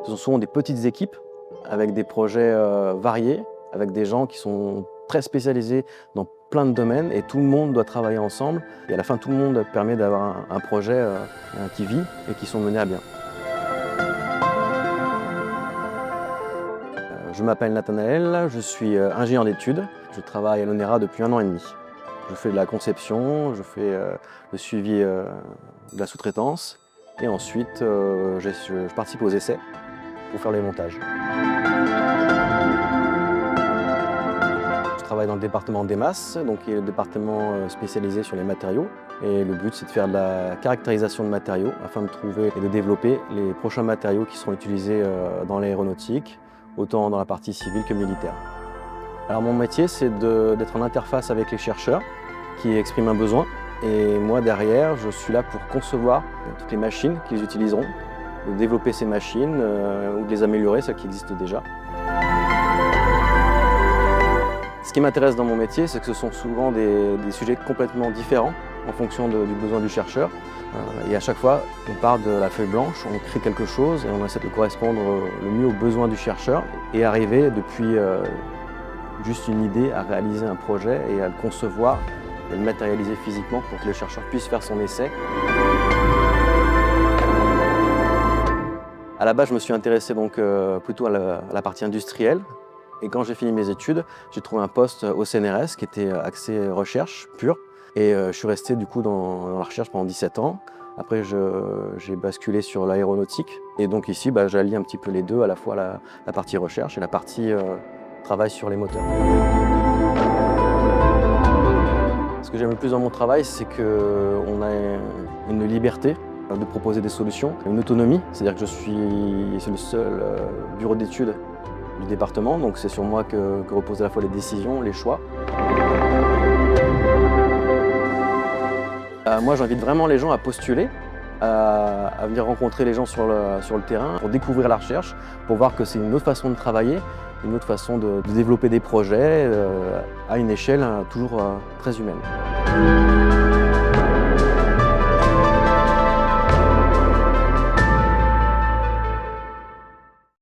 Ce sont souvent des petites équipes avec des projets variés, avec des gens qui sont très spécialisés dans plein de domaines et tout le monde doit travailler ensemble. Et à la fin, tout le monde permet d'avoir un projet qui vit et qui sont menés à bien. Je m'appelle Nathanaël, je suis ingénieur d'études. Je travaille à l'ONERA depuis 1 an et demi. Je fais de la conception, je fais le suivi de la sous-traitance et ensuite je participe aux essais pour faire les montages. Je travaille dans le département des masses, donc qui est le département spécialisé sur les matériaux. Et le but, c'est de faire de la caractérisation de matériaux afin de trouver et de développer les prochains matériaux qui seront utilisés dans l'aéronautique, autant dans la partie civile que militaire. Alors mon métier, c'est d'être en interface avec les chercheurs qui expriment un besoin. Et moi, derrière, je suis là pour concevoir toutes les machines qu'ils utiliseront, de développer ces machines ou de les améliorer, celles qui existent déjà. Ce qui m'intéresse dans mon métier, c'est que ce sont souvent des sujets complètement différents en fonction du besoin du chercheur. Et à chaque fois, on part de la feuille blanche, on crée quelque chose et on essaie de correspondre le mieux aux besoins du chercheur et arriver depuis juste une idée à réaliser un projet et à le concevoir et le matérialiser physiquement pour que le chercheur puisse faire son essai. À la base, je me suis intéressé donc plutôt à la partie industrielle. Et quand j'ai fini mes études, j'ai trouvé un poste au CNRS qui était axé recherche pure. Et je suis resté du coup dans la recherche pendant 17 ans. Après, j'ai basculé sur l'aéronautique. Et donc ici, j'allie un petit peu les deux, à la fois la partie recherche et la partie travail sur les moteurs. Ce que j'aime le plus dans mon travail, c'est qu'on a une liberté de proposer des solutions, une autonomie. C'est-à-dire que c'est le seul bureau d'études du département, donc c'est sur moi que reposent à la fois les décisions, les choix. Moi, j'invite vraiment les gens à postuler, à venir rencontrer les gens sur le terrain, pour découvrir la recherche, pour voir que c'est une autre façon de travailler, une autre façon de développer des projets à une échelle toujours très humaine.